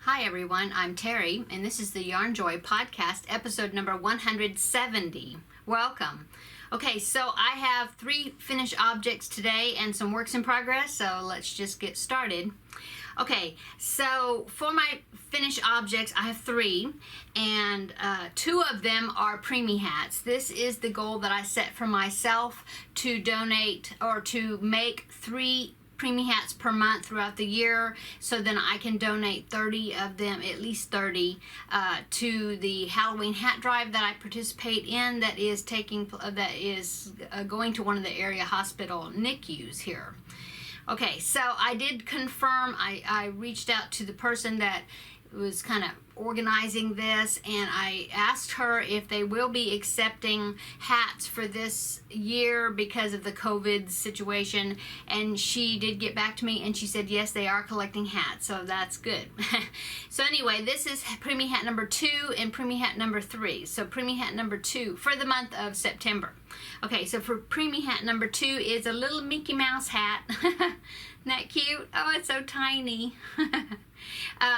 Hi everyone, I'm Terry, and this is the Yarnjoy podcast, episode number 170. Welcome. Okay, so I have 3 finished objects today and some works in progress, so let's just get started. Okay, so for my finished objects, I have 3, and 2 of them are Preemie hats. This is the goal that I set for myself, to donate or to make 3 Preemie hats per month throughout the year, so then I can donate 30 of them, at least 30, to the Halloween hat drive that I participate in. That is going to one of the area hospital NICUs here. Okay, so I did confirm. I reached out to the person that was kind of organizing this, and I asked her if they will be accepting hats for this year because of the COVID situation, and she did get back to me and she said yes, they are collecting hats, so that's good. So anyway, this is Preemie hat number 2 and Preemie hat number 3. So Preemie hat number 2 for the month of September. Okay, so for Preemie hat number 2 is a little Mickey Mouse hat. Isn't that cute? Oh, it's so tiny.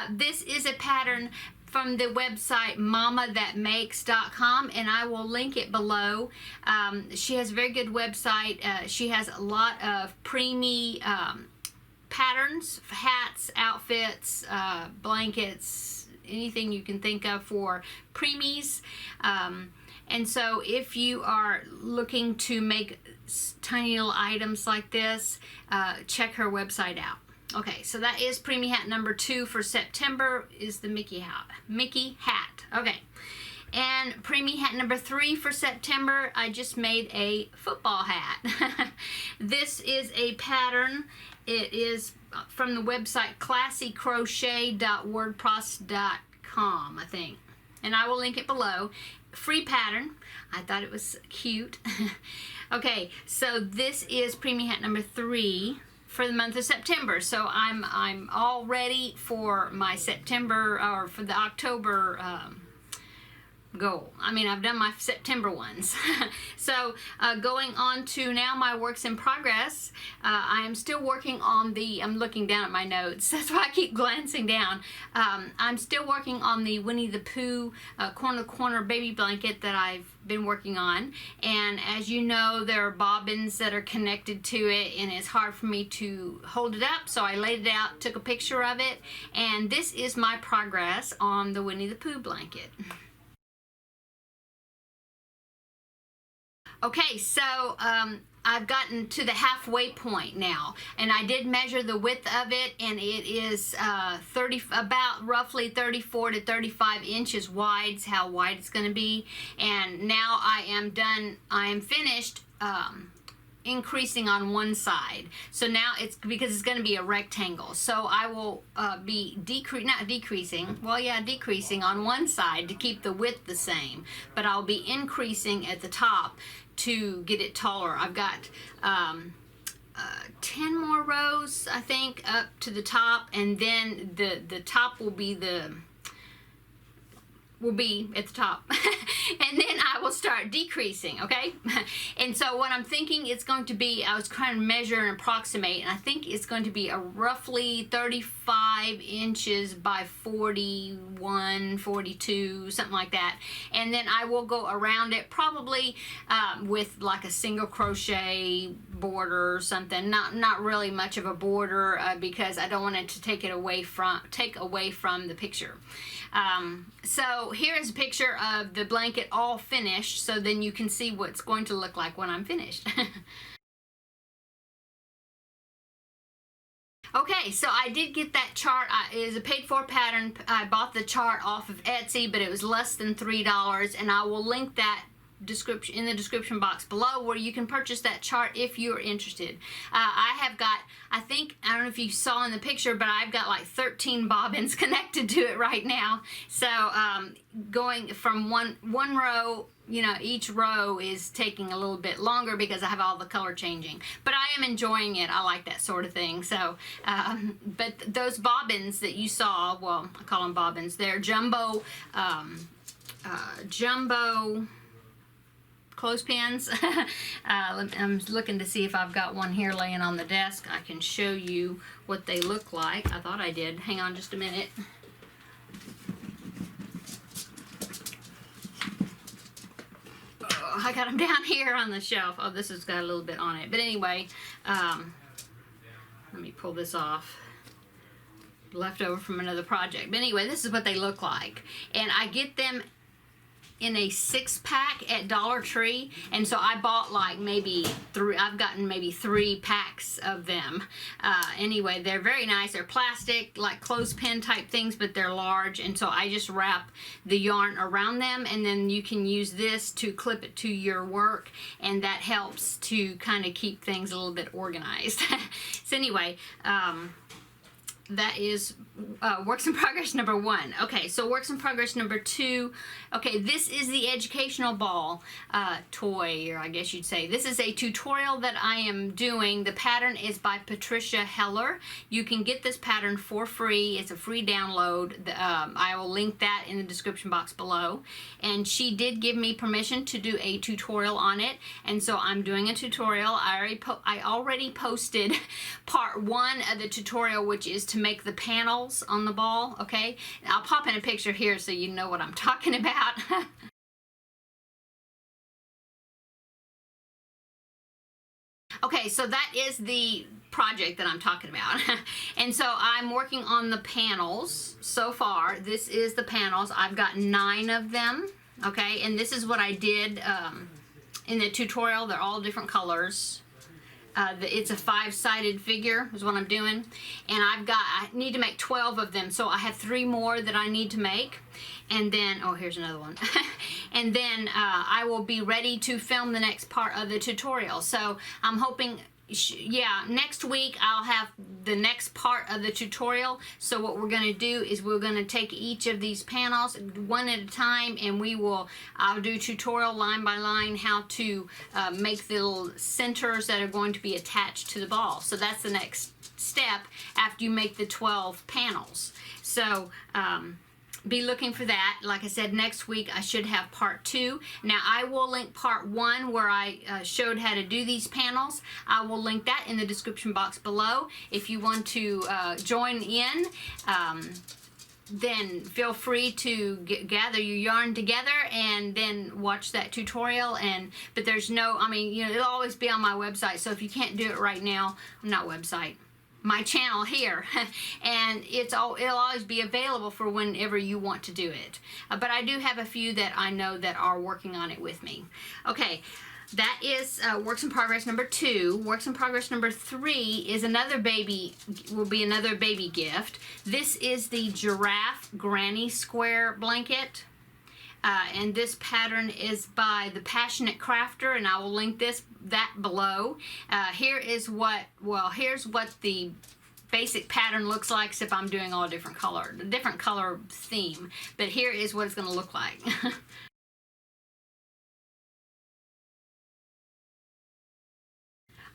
This is a pattern from the website mamathatmakes.com, and I will link it below. She has a very good website. She has a lot of Preemie patterns, hats, outfits, blankets, anything you can think of for Preemies. And so if you are looking to make tiny little items like this, check her website out. Okay, so that is Preemie hat number 2 for September, is the Mickey hat. Okay, and Preemie hat number 3 for September, I just made a football hat. This is a pattern. It is from the website classycrochet.wordpress.com, I think, and I will link it below. Free pattern. I thought it was cute. Okay, so this is Preemie hat number 3 for the month of September. So I'm all ready for my September, or for the October goal. I mean, I've done my September ones. So going on to now my works in progress. I am still working on I'm looking down at my notes. That's why I keep glancing down. I'm still working on the Winnie the Pooh corner baby blanket that I've been working on. And as you know, there are bobbins that are connected to it, and it's hard for me to hold it up. So I laid it out, took a picture of it, and this is my progress on the Winnie the Pooh blanket. Okay, so I've gotten to the halfway point now, and I did measure the width of it, and it is about roughly 34 to 35 inches wide. Is how wide it's going to be. And now I am done. I am finished increasing on one side. So now it's because it's going to be a rectangle. So I will be decreasing on one side to keep the width the same, but I'll be increasing at the top to get it taller. I've got 10 more rows, I think, up to the top, and then the top will be at the top. And then I will start decreasing, okay? And so what I'm thinking it's going to be, I was trying to measure and approximate, and I think it's going to be a roughly 35 inches by 41, 42, something like that. And then I will go around it probably with like a single crochet border or something. Not really much of a border because I don't want it to take away from the picture. So here is a picture of the blanket all finished, so then you can see what it's going to look like when I'm finished. Okay, so I did get that chart. It is a paid-for pattern. I bought the chart off of Etsy, but it was less than $3, and I will link that in the description box below, where you can purchase that chart if you're interested. I have got, I don't know if you saw in the picture, but I've got like 13 bobbins connected to it right now. So going from one row, you know, each row is taking a little bit longer because I have all the color changing, but I am enjoying it. I like that sort of thing. So but those bobbins that you saw, well, I call them bobbins, they're jumbo clothespins. I'm looking to see if I've got one here laying on the desk. I can show you what they look like. I thought I did. Hang on just a minute. I got them down here on the shelf. Oh, this has got a little bit on it. But anyway, let me pull this off. Leftover from another project. But anyway, this is what they look like. And I get them in a 6-pack at Dollar Tree, and so I bought like maybe 3. I've gotten maybe 3 packs of them. Anyway, they're very nice. They're plastic, like clothespin type things, but they're large, and so I just wrap the yarn around them, and then you can use this to clip it to your work, and that helps to kind of keep things a little bit organized. So anyway, that is works in progress number 1. Okay, so works in progress number 2. Okay, this is the educational ball toy, or I guess you'd say. This is a tutorial that I am doing. The pattern is by Patricia Heller. You can get this pattern for free. It's a free download. I will link that in the description box below. And she did give me permission to do a tutorial on it, and so I'm doing a tutorial. I already posted part 1 of the tutorial, which is to make the panels on the ball. Okay, I'll pop in a picture here so you know what I'm talking about. Okay, so that is the project that I'm talking about. And so I'm working on the panels so far. This is the panels. I've got 9 of them. Okay, and this is what I did in the tutorial. They're all different colors. It's a 5-sided figure is what I'm doing, and I need to make 12 of them, so I have 3 more that I need to make, and then, oh, here's another one. And then I will be ready to film the next part of the tutorial. So I'm hoping, yeah, next week I'll have the next part of the tutorial. So what we're going to do is we're going to take each of these panels one at a time, and I'll do tutorial line by line how to make the little centers that are going to be attached to the ball. So that's the next step after you make the 12 panels. So be looking for that. Like I said, next week I should have part 2. Now I will link part 1 where I showed how to do these panels. I will link that in the description box below. If you want to join in, then feel free to gather your yarn together and then watch that tutorial. But there's no, I mean, you know, it'll always be on my website. So if you can't do it right now, not website, my channel here, and it'll always be available for whenever you want to do it. But I do have a few that I know that are working on it with me. Okay, that is works in progress number 2. Works in progress number 3 is another baby gift. This is the Giraffe Granny Square blanket. And this pattern is by the Passionate Crafter, and I will link that below. Here's what the basic pattern looks like, except I'm doing all different color theme. But here is what it's going to look like.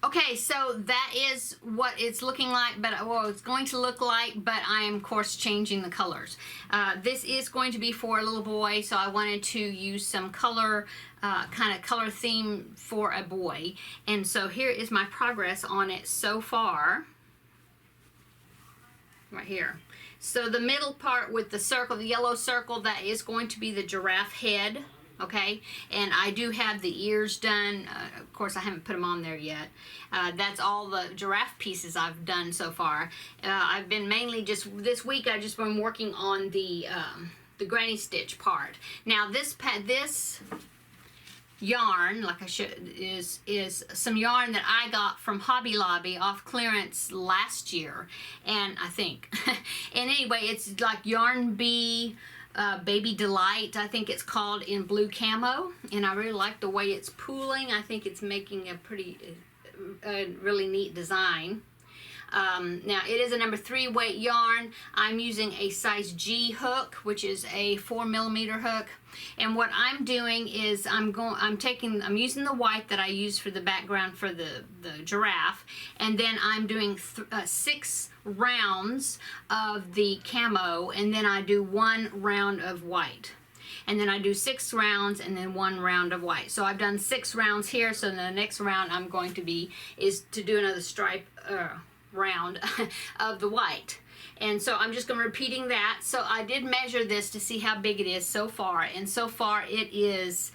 Okay, so that is what it's looking like, it's going to look like, but I am, of course, changing the colors. This is going to be for a little boy, so I wanted to use some color, kind of color theme for a boy. And so here is my progress on it so far. Right here. So the middle part with the circle, the yellow circle, that is going to be the giraffe head. Okay, and I do have the ears done. Of course, I haven't put them on there yet. That's all the giraffe pieces I've done so far. I've been mainly this week. I've just been working on the granny stitch part. Now this yarn, like I should, is some yarn that I got from Hobby Lobby off clearance last year, and I think. And anyway, it's like Yarn Bee. Baby Delight, I think it's called, in blue camo, and I really like the way it's pooling. I think it's making a really neat design. Now it is a number 3 weight yarn. I'm using a size G hook, which is a 4mm hook. And what I'm doing is I'm using the white that I used for the background for the giraffe, and then I'm doing 6 rounds of the camo, and then I do 1 round of white. And then I do 6 rounds and then 1 round of white. So I've done 6 rounds here, so the next round I'm going to do another stripe round of the white. And so I'm just going to repeating that. So I did measure this to see how big it is so far, and so far it is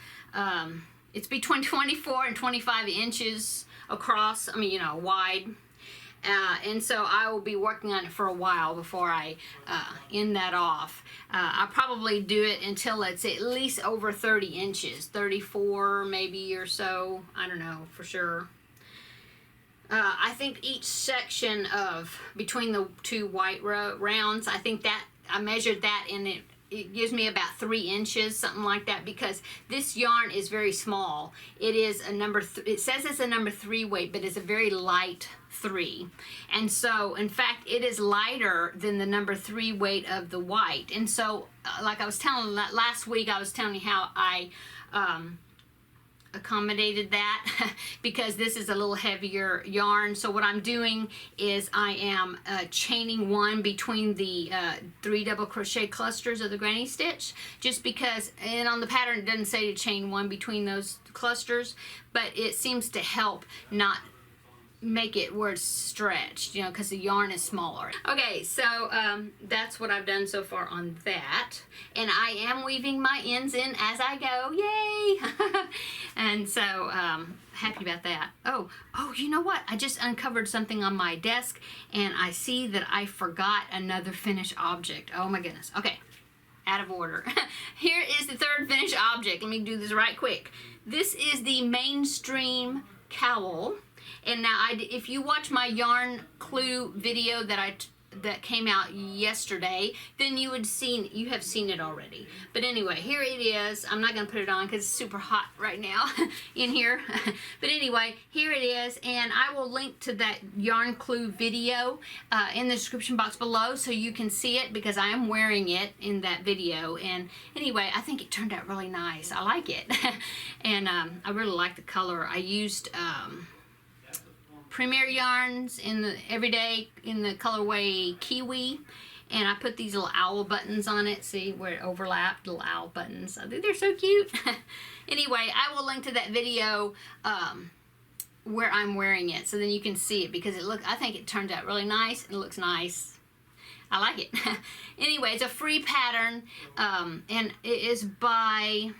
it's between 24 and 25 inches across, I mean, you know, wide. And so I will be working on it for a while before I end that off. I'll probably do it until it's at least over 30 inches, 34 maybe or so. I don't know for sure. I think each section of between the two white rounds, I think that I measured that, and it gives me about 3 inches, something like that, because this yarn is very small. It is a number it says it's a number 3 weight, but it's a very light 3, and so in fact it is lighter than the number 3 weight of the white. And so like I was telling last week, I was telling you how I accommodated that because this is a little heavier yarn. So what I'm doing is I am chaining one between the 3 double crochet clusters of the granny stitch, just because, and on the pattern it doesn't say to chain one between those clusters, but it seems to help not make it where it's stretched, you know, because the yarn is smaller. Okay, so that's what I've done so far on that, and I am weaving my ends in as I go. Yay! And so happy about that. Oh, you know what? I just uncovered something on my desk, and I see that I forgot another finished object. Oh my goodness. Okay, out of order. Here is the third finished object. Let me do this right quick. This is the mainstream cowl. And now, if you watch my yarn clue video that came out yesterday, then you have seen it already. But anyway, here it is. I'm not going to put it on because it's super hot right now in here. But anyway, here it is, and I will link to that yarn clue video in the description box below so you can see it, because I am wearing it in that video. And anyway, I think it turned out really nice. I like it. And I really like the color. I used Preemie yarns in the everyday in the colorway Kiwi, and I put these little owl buttons on it. See where it overlapped, little owl buttons. I think they're so cute. Anyway, I will link to that video where I'm wearing it, so then you can see it, because I think it turned out really nice. It looks nice. I like it. Anyway, it's a free pattern, and it is by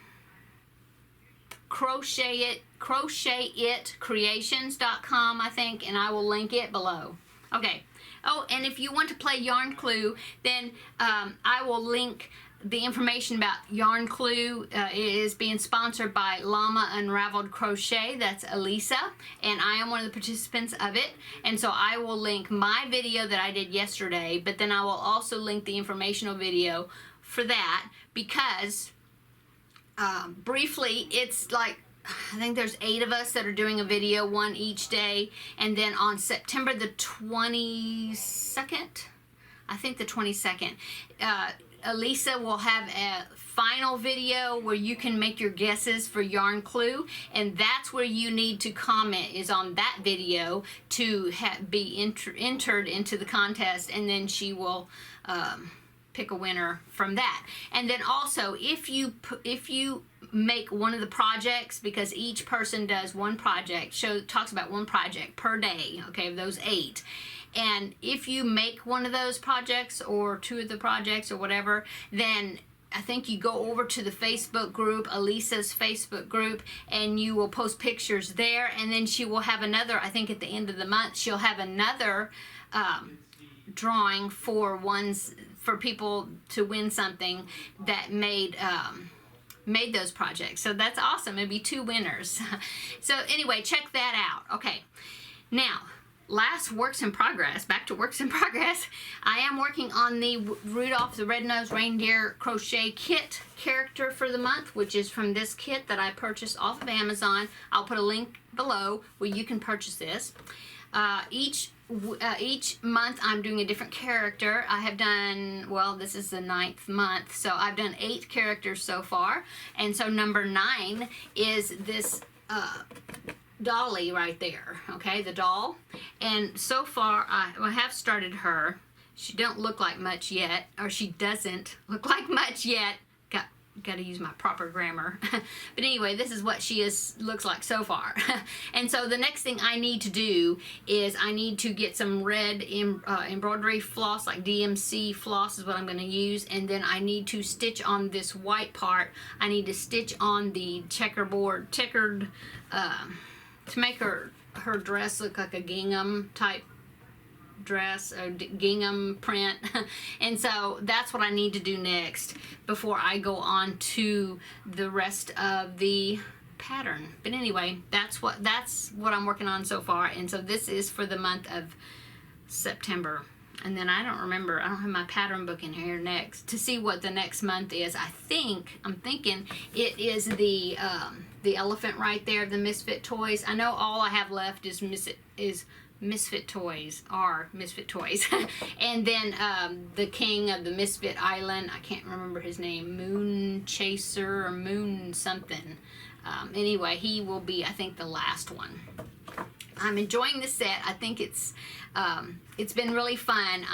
crochetitcreations.com, I think, and I will link it below. Okay. Oh, and if you want to play Yarn Clue, then I will link the information about Yarn Clue. It is being sponsored by Llama Unraveled Crochet. That's Elisa, and I am one of the participants of it. And so I will link my video that I did yesterday, but then I will also link the informational video for that, because briefly, it's like, I think there's 8 of us that are doing a video, one each day, and then on September the 22nd, I think the 22nd, Elisa will have a final video where you can make your guesses for Yarn Clue, and that's where you need to comment, is on that video, to be entered into the contest, and then she will pick a winner from that. And then also, if you make one of the projects, because each person does one project, talks about one project per day, okay, of those 8. And if you make one of those projects, or 2 of the projects, or whatever, then I think you go over to the Facebook group, Elisa's Facebook group, and you will post pictures there, and then she will have another, I think at the end of the month, she'll have another drawing for people to win something that made those projects. So that's awesome. It'd be 2 winners. So anyway, check that out. Okay, now last works in progress, back to works in progress. I am working on the Rudolph the Red-Nosed Reindeer crochet kit character for the month, which is from this kit that I purchased off of Amazon. I'll put a link below where you can purchase this. Each month I'm doing a different character. I have done, well, this is the 9th month, so I've done 8 characters so far, and so number 9 is this dolly right there, okay, the doll. And so far I have started her. She don't look like much yet, or she doesn't look like much yet. got to use my proper grammar. But anyway, this is what she looks like so far. And so the next thing I need to do is I need to get some red embroidery floss, like DMC floss is what I'm going to use, and then I need to stitch on this white part. I need to stitch on the checkered to make her dress look like a gingham type dress, a gingham print. And so that's what I need to do next before I go on to the rest of the pattern. But anyway, that's what I'm working on so far. And so this is for the month of September. And then I don't remember, I don't have my pattern book in here next to see what the next month is. I'm thinking it is the elephant right there, the Misfit Toys. I know all I have left is Misfit Toys. And then the king of the Misfit Island, I can't remember his name, Moon Chaser or Moon something. Anyway, he will be, I think, the last one. I'm enjoying the set. I think it's been really fun.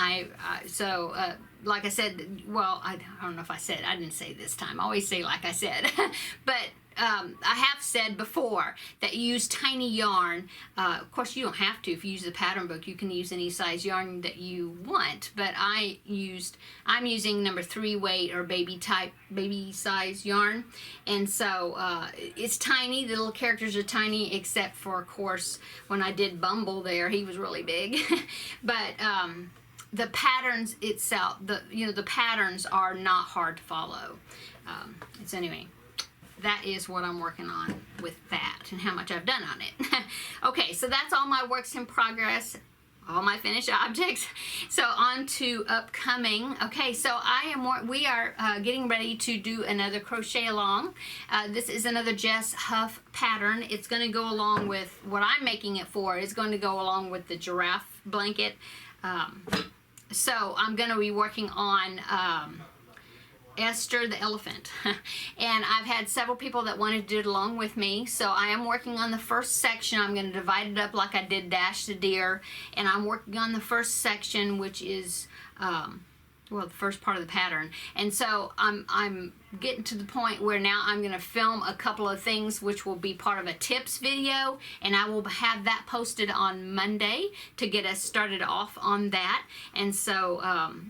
Like I said, well, I don't know if I said, I didn't say this time. I always say like I said. But I have said before that you use tiny yarn. Of course, you don't have to. If you use the pattern book, you can use any size yarn that you want. But I'm using number 3 weight or baby size yarn. And so it's tiny. The little characters are tiny, except for, of course, when I did Bumble there, he was really big. But the patterns itself, the patterns are not hard to follow. So anyway, that is what I'm working on with that and how much I've done on it. Okay, so that's all my works in progress, all my finished objects. So on to upcoming. Okay, so we are getting ready to do another crochet along. This is another Jess Huff pattern. It's going to go along with what I'm making it for. It's going to go along with the giraffe blanket. So I'm going to be working on Esther the elephant. And I've had several people that wanted to do it along with me, so I am working on the first section. I'm going to divide it up like I did Dash the Deer, and I'm working on the first section, which is the first part of the pattern. And so I'm getting to the point where now I'm going to film a couple of things which will be part of a tips video, and I will have that posted on Monday to get us started off on that. And so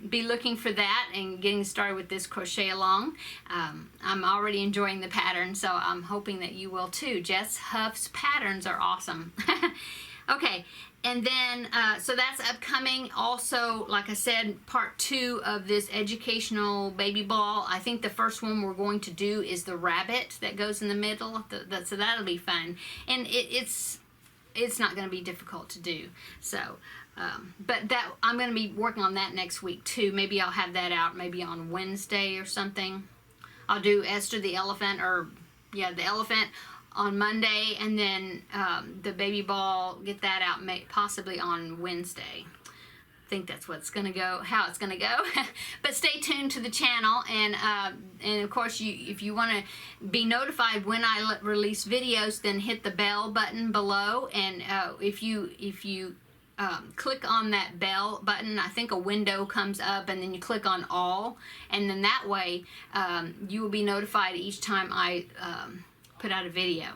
be looking for that and getting started with this crochet along. I'm already enjoying the pattern, so I'm hoping that you will too. Jess Huff's patterns are awesome. Okay, and then, so that's upcoming. Also, like I said, part 2 of this educational baby ball. I think the first one we're going to do is the rabbit that goes in the middle. So that'll be fun. And it's not going to be difficult to do. So, but I'm going to be working on that next week too. Maybe I'll have that out maybe on Wednesday or something. I'll do Esther the elephant, the elephant on Monday, and then the baby ball, get that out possibly on Wednesday. I think that's how it's gonna go. But stay tuned to the channel, and of course, if you want to be notified when I release videos, then hit the bell button below. And if you click on that bell button, I think a window comes up, and then you click on all, and then that way you will be notified each time I put out a video.